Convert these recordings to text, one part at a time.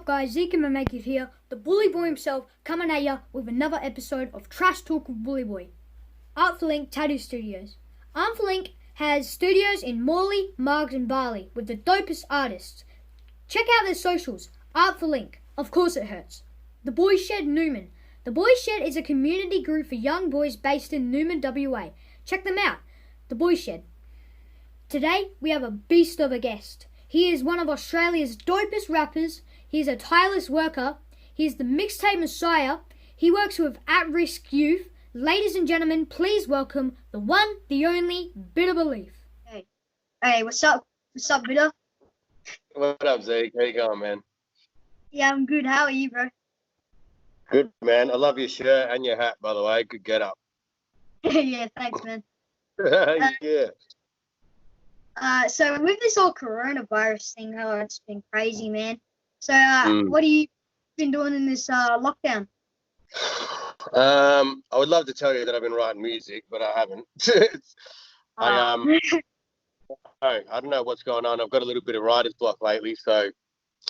guys, Zeke and Mamekif here, the Bully Boy himself, coming at ya with another episode of Trash Talk with Bully Boy. Art for Link Tattoo Studios. Art for Link has studios in Morley, Margs and Bali with the dopest artists. Check out their socials. Art for Link. Of course it hurts. The Boys Shed Newman. The Boys Shed is a community group for young boys based in Newman, WA. Check them out. The Boys Shed. Today we have a beast of a guest. He is one of Australia's dopest rappers. He is a tireless worker. He is the mixtape messiah. He works with at-risk youth. Ladies and gentlemen, please welcome the one, the only, Bitter Belief. Hey, what's up? What's up, Bitter? What up, Zeke? How you going, man? Yeah, I'm good. How are you, bro? Good, man. I love your shirt and your hat, by the way. Good get up. Yeah, thanks, man. Yeah. So with this whole coronavirus thing, it's been crazy, man. So, what have you been doing in this lockdown? I would love to tell you that I've been writing music, but I haven't. I don't know what's going on. I've got a little bit of writer's block lately, so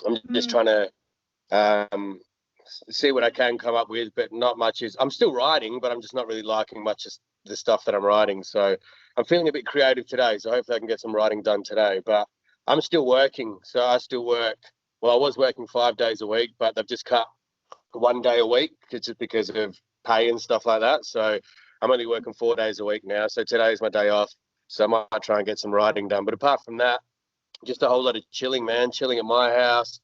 I'm just trying to see what I can come up with, but not much is. I'm still writing, but I'm just not really liking much of the stuff that I'm writing. So I'm feeling a bit creative today, so hopefully I can get some writing done today. But I'm still working, so I still work. Well, I was working 5 days a week, but they've just cut 1 day a week just because of pay and stuff like that. So I'm only working 4 days a week now. So today's my day off. So I might try and get some writing done. But apart from that, just a whole lot of chilling, man. Chilling at my house,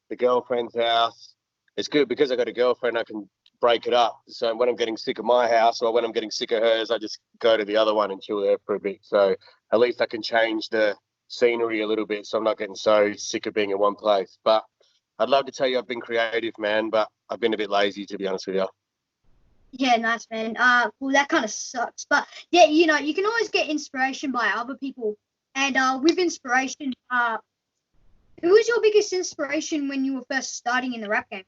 the girlfriend's house. It's good because I got a girlfriend. I can break it up. So when I'm getting sick of my house or when I'm getting sick of hers, I just go to the other one and chill there for a bit. So at least I can change the scenery a little bit so I'm not getting so sick of being in one place. But I'd love to tell you I've been creative, man, but I've been a bit lazy, to be honest with you. Yeah, nice, man. Well, that kind of sucks. But, yeah, you know, you can always get inspiration by other people. And with inspiration, who was your biggest inspiration when you were first starting in the rap game?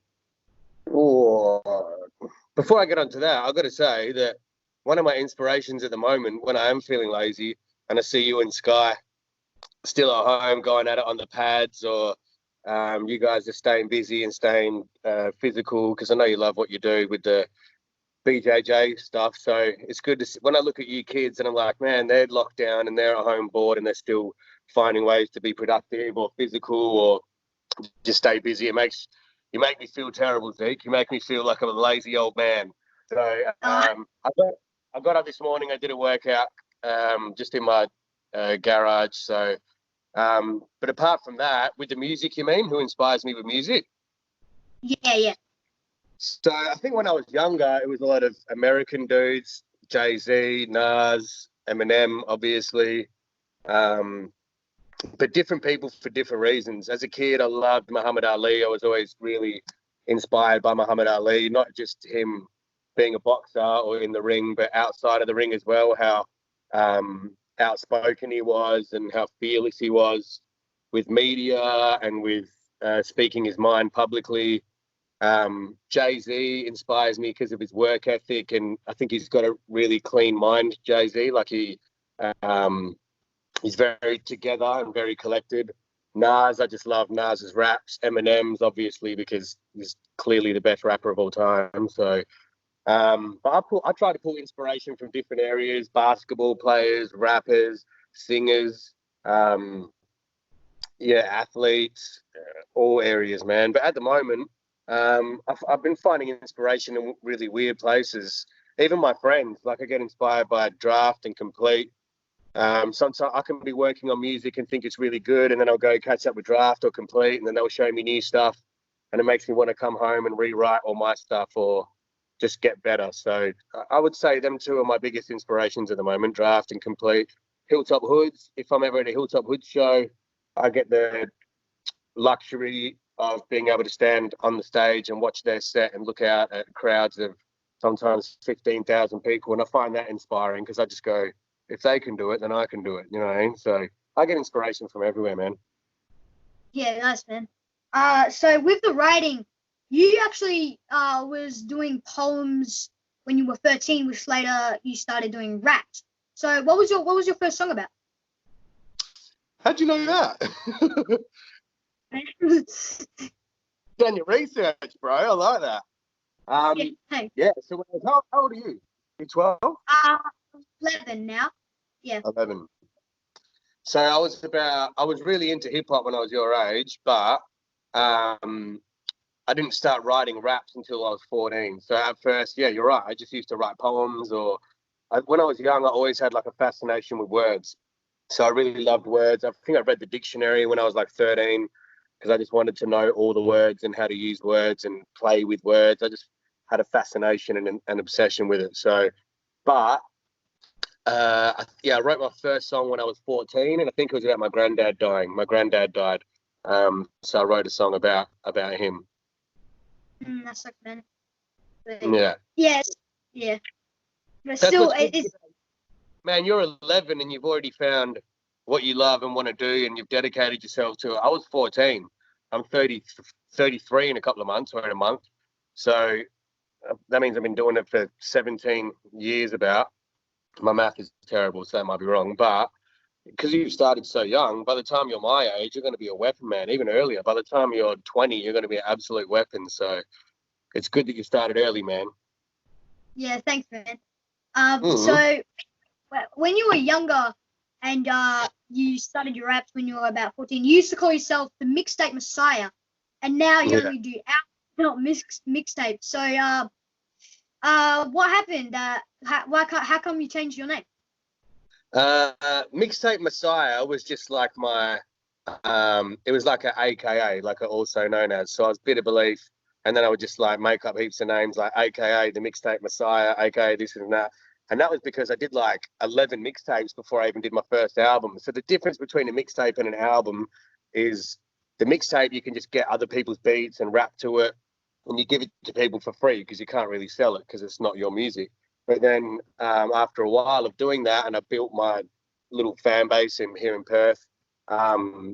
Oh, before I get onto that, I've got to say that one of my inspirations at the moment, when I am feeling lazy and I see you and Sky still at home going at it on the pads, or you guys are staying busy and staying physical, because I know you love what you do with the BJJ stuff. So it's good to see, when I look at you kids and I'm like, man, they're locked down and they're at home bored and they're still finding ways to be productive or physical or just stay busy. You make me feel terrible, Zeke. You make me feel like I'm a lazy old man. So I got up this morning. I did a workout just in my garage. So, but apart from that, with the music, you mean? Who inspires me with music? Yeah. So I think when I was younger, it was a lot of American dudes, Jay-Z, Nas, Eminem, obviously. But different people for different reasons. As a kid, I loved Muhammad Ali. I was always really inspired by Muhammad Ali, not just him being a boxer or in the ring, but outside of the ring as well, how outspoken he was and how fearless he was with media and with speaking his mind publicly. Jay-Z inspires me because of his work ethic, and I think he's got a really clean mind, Jay-Z. Like he's very together and very collected. Nas, I just love Nas's raps. Eminem's obviously because he's clearly the best rapper of all time. So, but I try to pull inspiration from different areas: basketball players, rappers, singers, athletes, all areas, man. But at the moment, I've been finding inspiration in really weird places. Even my friends, like I get inspired by Draft and Complete. Sometimes I can be working on music and think it's really good, and then I'll go catch up with Draft or Complete, and then they'll show me new stuff, and it makes me want to come home and rewrite all my stuff or just get better. So I would say them two are my biggest inspirations at the moment, Draft and Complete. Hilltop Hoods, if I'm ever at a Hilltop Hoods show, I get the luxury of being able to stand on the stage and watch their set and look out at crowds of sometimes 15,000 people, and I find that inspiring because I just go, if they can do it, then I can do it. You know what I mean? So I get inspiration from everywhere, man. Yeah, nice, man. So with the writing, you actually was doing poems when you were 13, which later you started doing raps. So what was your first song about? How'd you know that? Done your research, bro. I like that. Hey. Yeah. So how old are you? You 12? 11 now. Yeah. 11. So I was really into hip hop when I was your age, but I didn't start writing raps until I was 14. So at first, yeah, you're right. I just used to write poems, or when I was young, I always had like a fascination with words. So I really loved words. I think I read the dictionary when I was like 13 because I just wanted to know all the words and how to use words and play with words. I just had a fascination and an obsession with it. So, but I wrote my first song when I was 14, and I think it was about my granddad dying. My granddad died, so I wrote a song about him. That's like, man. Yeah. Yes. Yeah. But That's still, what's good. it's Man, you're 11 and you've already found what you love and want to do, and you've dedicated yourself to it. I was 14. I'm 33 in a couple of months, or in a month. So that means I've been doing it for 17 years about. My math is terrible, so that might be wrong. But because you started so young, by the time you're my age, you're going to be a weapon, man, even earlier. By the time you're 20, you're going to be an absolute weapon. So it's good that you started early, man. yeah. Thanks, man. So when you were younger and you started your raps when you were about 14, you used to call yourself the Mixtape Messiah, and now you only do out mixtapes. So what happened? How come you changed your name? Mixtape Messiah was just like my it was like an AKA, like a also known as. So I was Bitter Belief, and then I would just like make up heaps of names like AKA the Mixtape Messiah, AKA this and that. And that was because I did like 11 mixtapes before I even did my first album. So the difference between a mixtape and an album is the mixtape, you can just get other people's beats and rap to it, and you give it to people for free because you can't really sell it because it's not your music. But then after a while of doing that, and I built my little fan base here in Perth, I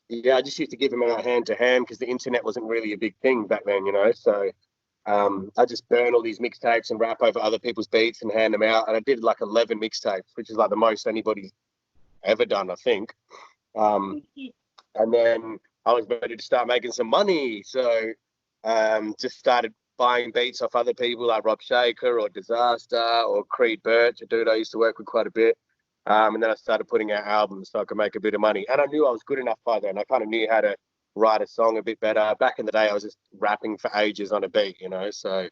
just used to give them out hand to hand because the internet wasn't really a big thing back then, So I just burn all these mixtapes and rap over other people's beats and hand them out. And I did like 11 mixtapes, which is like the most anybody's ever done, I think. And then I was ready to start making some money. So just started buying beats off other people like Rob Shaker or Disaster or Creed Birch, a dude I used to work with quite a bit. And then I started putting out albums so I could make a bit of money. And I knew I was good enough by then. I kind of knew how to write a song a bit better. Back in the day, I was just rapping for ages on a beat, So,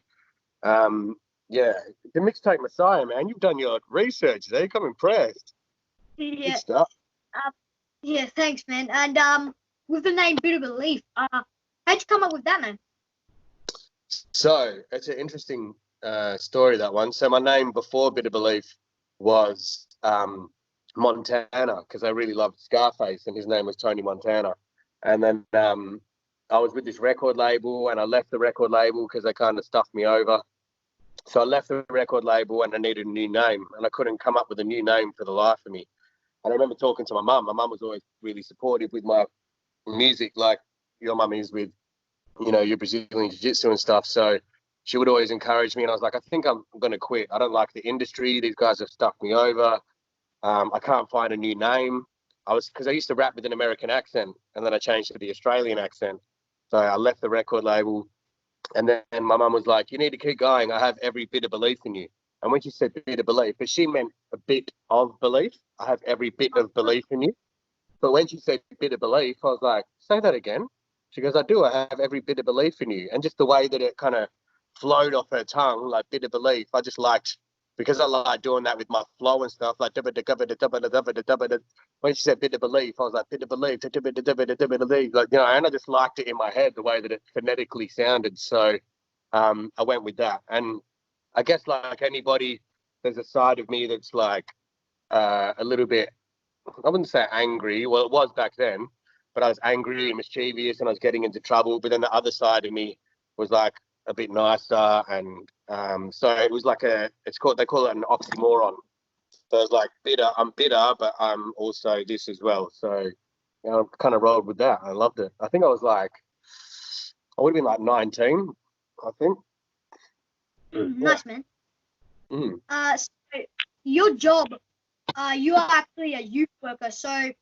the Mixtape Messiah, man, you've done your research, Zeke. I'm impressed. Yeah. Good stuff. Yeah, thanks, man. And with the name Bitter Belief, how'd you come up with that name? So it's an interesting story, that one. So my name before Bitter Belief was Montana, because I really loved Scarface, and his name was Tony Montana. And then I was with this record label, and I left the record label because they kind of stuffed me over. So I left the record label, and I needed a new name, and I couldn't come up with a new name for the life of me. And I remember talking to my mum. My mum was always really supportive with my music, like your mum is with, your Brazilian jiu-jitsu and stuff. So she would always encourage me, and I was like, I think I'm going to quit. I don't like the industry. These guys have stuffed me over. I can't find a new name. Because I used to rap with an American accent, and then I changed to the Australian accent. So I left the record label, and then my mum was like, you need to keep going. I have every bit of belief in you. And when she said bit of belief, but she meant a bit of belief. I have every bit of belief in you. But when she said bit of belief, I was like, say that again. She goes, I do. I have every bit of belief in you. And just the way that it kind of flowed off her tongue, like bit of belief, I just liked, because I like doing that with my flow and stuff, like when she said bit of belief, I was like bit of belief, like, and I just liked it in my head, the way that it phonetically sounded. So I went with that. And I guess like anybody, there's a side of me that's like a little bit, I wouldn't say angry. Well, it was back then, but I was angry and mischievous, and I was getting into trouble. But then the other side of me was like a bit nicer, and so it was like they call it an oxymoron. So I was like bitter. I'm bitter, but I'm also this as well. So I kind of rolled with that. I loved it. I think I would have been like 19, I think. Nice, man. Mm. So your job, you are actually a youth worker. So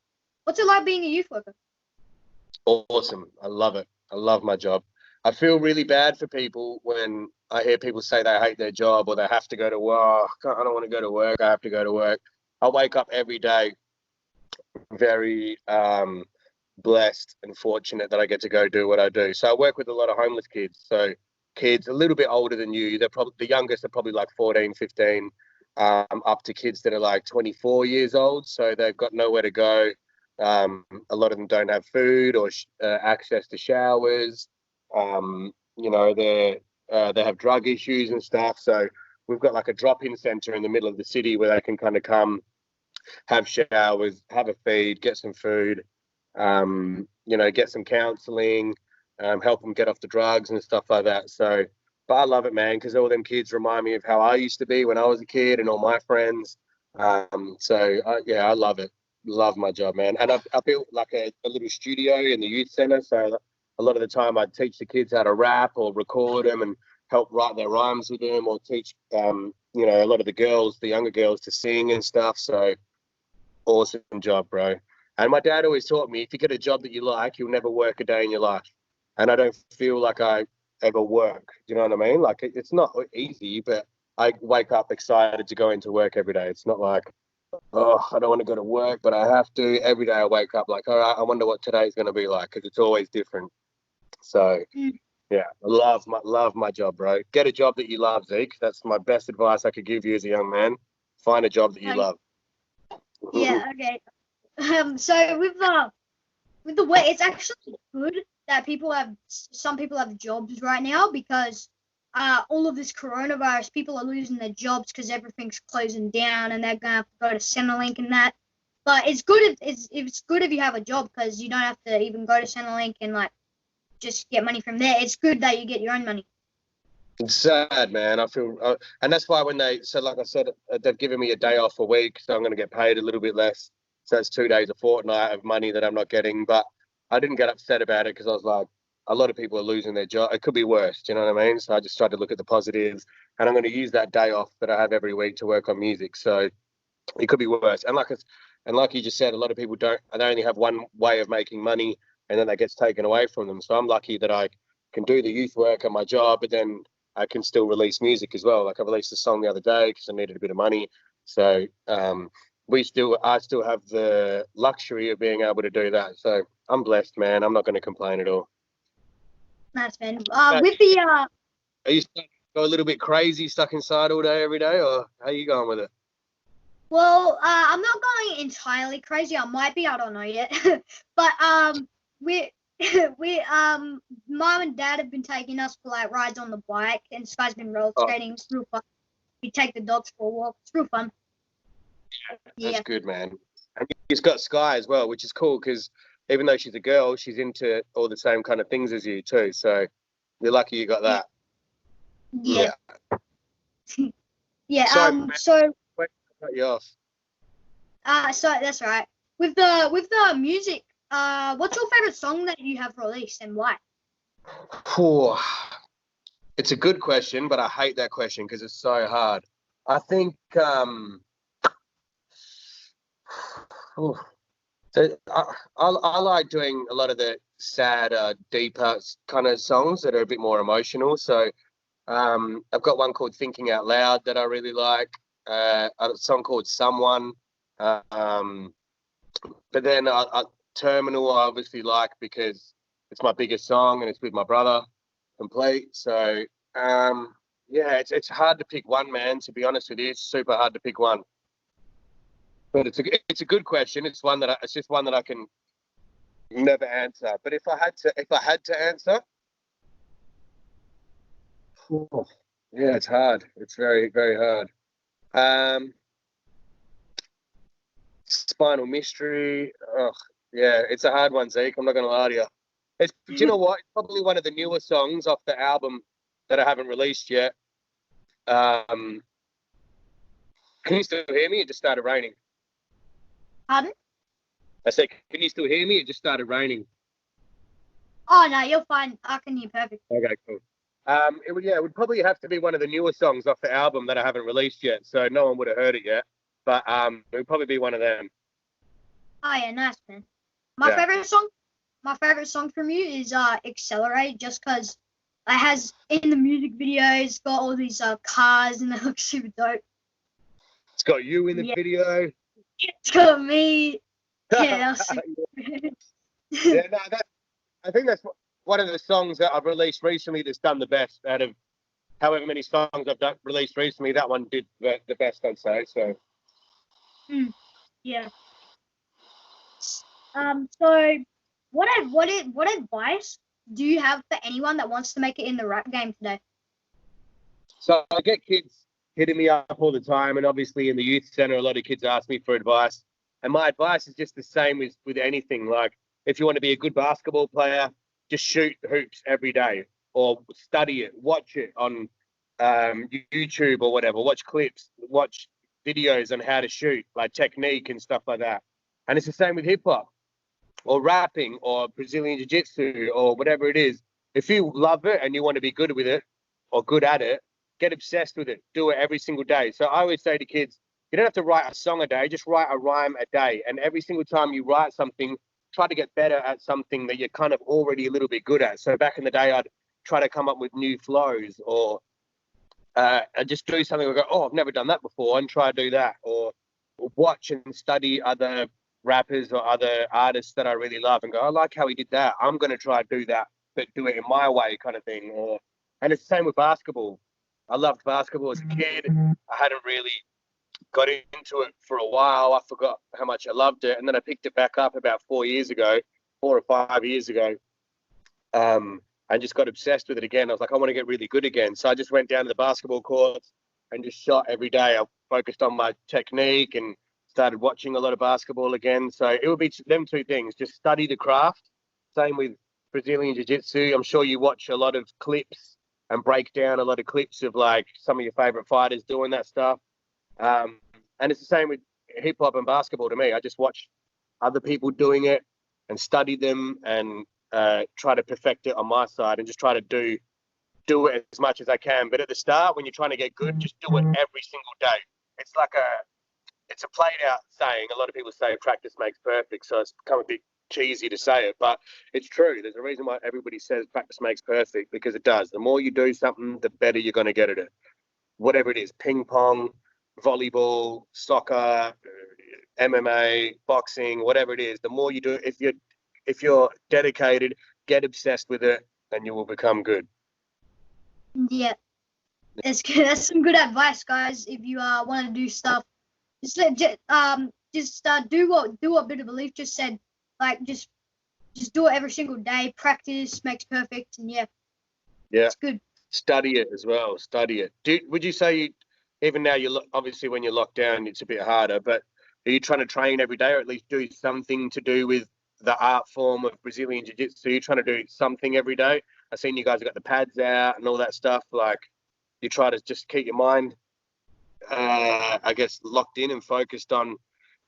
what's it like being a youth worker? Awesome. I love it. I love my job. I feel really bad for people when I hear people say they hate their job or they have to go to work. I don't want to go to work. I have to go to work. I wake up every day very blessed and fortunate that I get to go do what I do. So I work with a lot of homeless kids. So kids a little bit older than you. They're probably the youngest are probably like 14, 15, up to kids that are like 24 years old. So they've got nowhere to go. A lot of them don't have food or access to showers. They have drug issues and stuff. So we've got like a drop-in center in the middle of the city where they can kind of come, have showers, have a feed, get some food, get some counselling, help them get off the drugs and stuff like that. So, but I love it, man, because all them kids remind me of how I used to be when I was a kid and all my friends. I love it. Love my job, man. And I built like a little studio in the youth centre. So a lot of the time I'd teach the kids how to rap or record them and help write their rhymes with them, or teach, a lot of the younger girls to sing and stuff. So awesome job, bro. And my dad always taught me, if you get a job that you like, you'll never work a day in your life. And I don't feel like I ever work. Do you know what I mean? Like, it's not easy, but I wake up excited to go into work every day. It's not like, oh, I don't want to go to work, but I have to. Every day I wake up like, all right, I wonder what today's going to be like, because it's always different. So, yeah, I love my job, bro. Get a job that you love, Zeke. That's my best advice I could give you as a young man. Find a job that you love. Yeah, okay. So with the way, it's actually good that some people have jobs right now, because all of this coronavirus, people are losing their jobs because everything's closing down and they're gonna have to go to Centrelink and that. But it's good it's good if you have a job, because you don't have to even go to Centrelink and like just get money from there. It's good that you get your own money. It's sad, man. I feel, and that's why like I said, they've given me a day off a week, so I'm going to get paid a little bit less. So it's 2 days a fortnight of money that I'm not getting. But I didn't get upset about it, because I was like, a lot of people are losing their job. It could be worse. Do you know what I mean? So I just tried to look at the positives, and I'm going to use that day off that I have every week to work on music. So it could be worse. And like you just said, a lot of people they only have one way of making money, and then that gets taken away from them. So I'm lucky that I can do the youth work at my job, but then I can still release music as well. Like I released a song the other day because I needed a bit of money. So I still have the luxury of being able to do that. So I'm blessed, man. I'm not going to complain at all. Nice, man. With the Are you starting to go a little bit crazy, stuck inside all day, every day, or how are you going with it? Well, I'm not going entirely crazy. I might be. I don't know yet. But mom and dad have been taking us for like rides on the bike, and Sky's been roller skating. It's real fun. We take the dogs for a walk. It's real fun. That's good, man. And he's got Sky as well, which is cool, because even though she's a girl, she's into all the same kind of things as you too. So you're lucky you got that. Yeah. Yeah. So wait, cut you off. So that's all right. With the music, what's your favorite song that you have released, and why? It's a good question, but I hate that question because it's so hard. I think I like doing a lot of the sad, deeper kind of songs that are a bit more emotional. So I've got one called Thinking Out Loud that I really like. A song called Someone. But then Terminal I obviously like because it's my biggest song and it's with my brother, Complete. So it's hard to pick one, man. To be honest with you, it's super hard to pick one. But it's a good question. It's just one that I can never answer. But if I had to answer, it's hard. It's very, very hard. Spinal Mystery. Oh, yeah, it's a hard one, Zeke. I'm not going to lie to you. Do you know what? It's probably one of the newer songs off the album that I haven't released yet. Can you still hear me? It just started raining. Pardon? I said, can you still hear me? It just started raining. Oh no, you're fine. I can hear perfect. Okay, cool. It would probably have to be one of the newer songs off the album that I haven't released yet, so no one would have heard it yet. But it would probably be one of them. Oh yeah, nice, man. My favorite song from you is Accelerate, just because It has in the music videos got all these cars and they look super dope. It's got you in the video. It's got me. Yeah, that was super. Yeah, no, I think that's one of the songs that I've released recently that's done the best out of however many songs I've released recently. That one did the best, I'd say. So. Yeah. So what advice do you have for anyone that wants to make it in the rap game today? So I get kids hitting me up all the time, and obviously in the youth center, a lot of kids ask me for advice. And my advice is just the same as with anything. Like, if you want to be a good basketball player, just shoot hoops every day, or study it, watch it on YouTube or whatever. Watch clips, watch videos on how to shoot, like technique and stuff like that. And it's the same with hip hop, or rapping, or Brazilian jiu-jitsu, or whatever it is. If you love it and you want to be good with it or good at it, get obsessed with it. Do it every single day. So I always say to kids, you don't have to write a song a day, just write a rhyme a day. And every single time you write something, try to get better at something that you're kind of already a little bit good at. So back in the day, I'd try to come up with new flows, or I'd just do something. I go, oh, I've never done that before, and try to do that. Or watch and study other rappers or other artists that I really love and go, I like how he did that. I'm going to try to do that, but do it in my way, kind of thing. And it's the same with basketball. I loved basketball as a kid. I hadn't really got into it for a while. I forgot how much I loved it. And then I picked it back up about 4 or 5 years ago. And just got obsessed with it again. I was like, I want to get really good again. So I just went down to the basketball courts and just shot every day. I focused on my technique and started watching a lot of basketball again. So it would be them two things. Just study the craft. Same with Brazilian Jiu-Jitsu. I'm sure you watch a lot of clips and break down a lot of clips of like some of your favorite fighters doing that stuff. And it's the same with hip hop and basketball to me. I just watch other people doing it and study them and try to perfect it on my side and just try to do it as much as I can. But at the start, when you're trying to get good, just do it every single day. It's a played out saying. A lot of people say practice makes perfect, so it's become a bit cheesy to say it, but it's true. There's a reason why everybody says practice makes perfect, because it does. The more you do something, the better you're going to get at it. Whatever it is, ping pong, volleyball, soccer, MMA, boxing, whatever it is, the more you do, if you're dedicated, get obsessed with it, and you will become good. Yeah, that's good. That's some good advice, guys. If you want to do stuff, just do what Bit of Belief just said. Like just do it every single day. Practice makes perfect, and yeah, it's good. Study it as well. Study it. Would you say even now obviously when you're locked down, it's a bit harder, but are you trying to train every day, or at least do something to do with the art form of Brazilian Jiu-Jitsu? You're trying to do something every day. I've seen you guys have got the pads out and all that stuff. Like, you try to just keep your mind, I guess, locked in and focused on,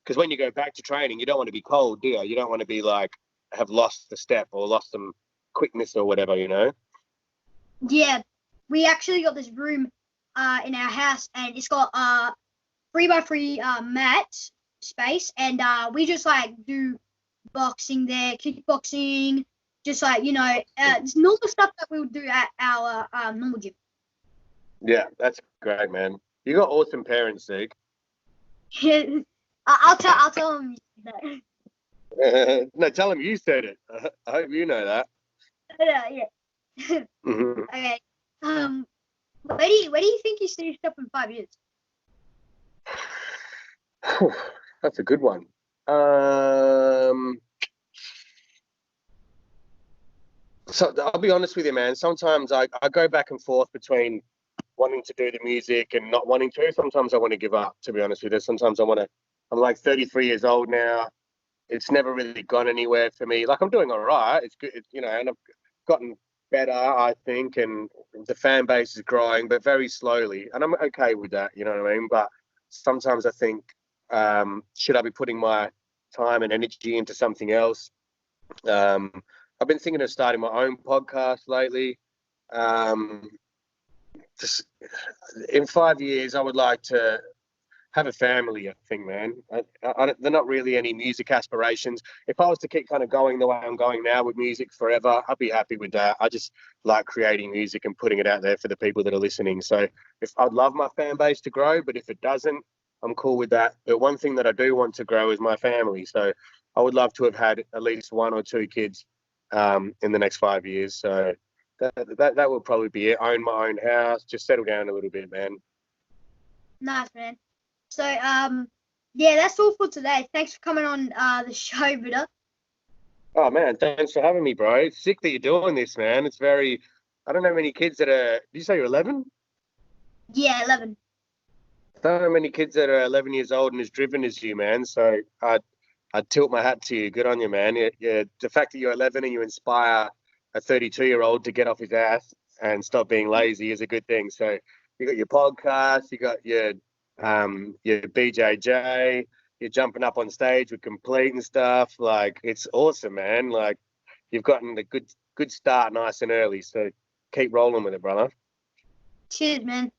because when you go back to training, you don't want to be cold, do you? You don't want to be like, have lost the step or lost some quickness or whatever, you know? Yeah, we actually got this room in our house, and it's got 3x3 mat space, and we just like do boxing there, kickboxing, just like, it's normal stuff that we would do at our normal gym. Yeah, that's great, man. You got awesome parents, Zeke. I'll tell them that. No, tell them you said it. I hope you know that. Yeah. Mm-hmm. Okay. Where do you think you see yourself in 5 years? That's a good one. So I'll be honest with you, man. Sometimes I go back and forth between wanting to do the music and not wanting to. Sometimes I want to give up, to be honest with you. Sometimes I'm like 33 years old now. It's never really gone anywhere for me. Like, I'm doing all right. It's good, and I've gotten better, I think, and the fan base is growing, but very slowly. And I'm okay with that, you know what I mean? But sometimes I think, should I be putting my time and energy into something else? I've been thinking of starting my own podcast lately. Just in 5 years, I would like to have a family, I think, man. They're not really any music aspirations. If I was to keep kind of going the way I'm going now with music forever, I'd be happy with that. I just like creating music and putting it out there for the people that are listening. So if I'd love my fan base to grow, but if it doesn't, I'm cool with that. But one thing that I do want to grow is my family. So I would love to have had at least 1 or 2 kids in the next 5 years. So that will probably be it. Own my own house, just settle down a little bit, man. Nice, man. So, yeah, that's all for today. Thanks for coming on the show, Bitter. Oh, man, thanks for having me, bro. It's sick that you're doing this, man. It's very... I don't know many kids that are... Did you say you're 11? Yeah, 11. I don't know many kids that are 11 years old and as driven as you, man. So I'd tilt my hat to you. Good on you, man. Yeah, the fact that you're 11 and you inspire a 32-year-old to get off his ass and stop being lazy is a good thing. So you got your podcast, you got your BJJ, you're jumping up on stage with Complete and stuff. Like, it's awesome, man. Like, you've gotten a good start nice and early. So keep rolling with it, brother. Cheers, man.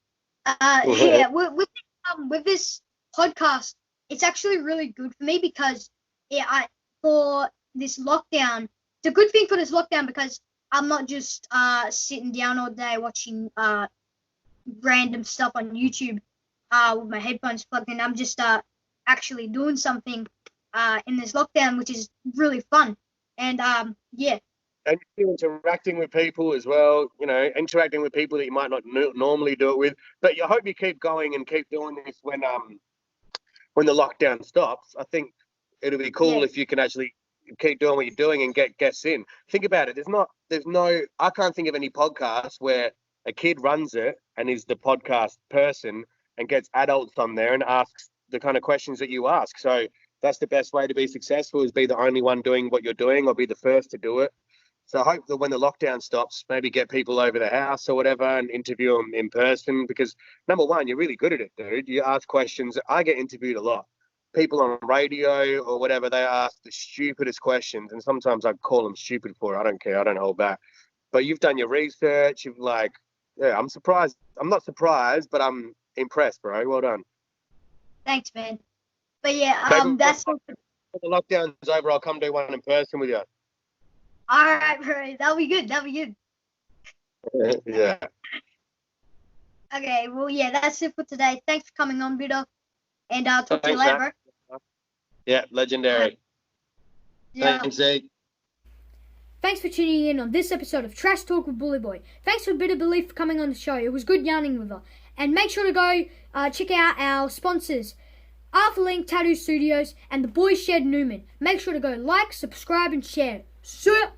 Yeah, with this podcast, it's actually really good for me because for this lockdown, it's a good thing for this lockdown because I'm not just sitting down all day watching random stuff on YouTube with my headphones plugged in. I'm just actually doing something in this lockdown, which is really fun. And yeah. And you're interacting with people as well, interacting with people that you might not normally do it with. But I hope you keep going and keep doing this when the lockdown stops. I think it'll be cool if you can actually keep doing what you're doing and get guests in. Think about it. I can't think of any podcast where a kid runs it and is the podcast person and gets adults on there and asks the kind of questions that you ask. So that's the best way to be successful, is be the only one doing what you're doing or be the first to do it. So I hope that when the lockdown stops, maybe get people over the house or whatever and interview them in person, because number one, you're really good at it, dude. You ask questions. I get interviewed a lot. People on radio or whatever, they ask the stupidest questions, and sometimes I call them stupid for it. I don't care. I don't hold back. But you've done your research. I'm surprised. I'm not surprised, but I'm impressed, bro. Well done. Thanks, man. But yeah, that's... When the lockdown's over, I'll come do one in person with you. All right, bro. That'll be good. Yeah. Okay, well, yeah, that's it for today. Thanks for coming on, Bitter. And I'll talk to you later, bro. Yeah, legendary. Yeah. Thanks, Zeke. Thanks for tuning in on this episode of Trash Talk with Bully Boy. Thanks for Bitter Belief for coming on the show. It was good yarning with her. And make sure to go check out our sponsors, Arthurlink Tattoo Studios and the Boy Shed Newman. Make sure to go like, subscribe, and share. See ya!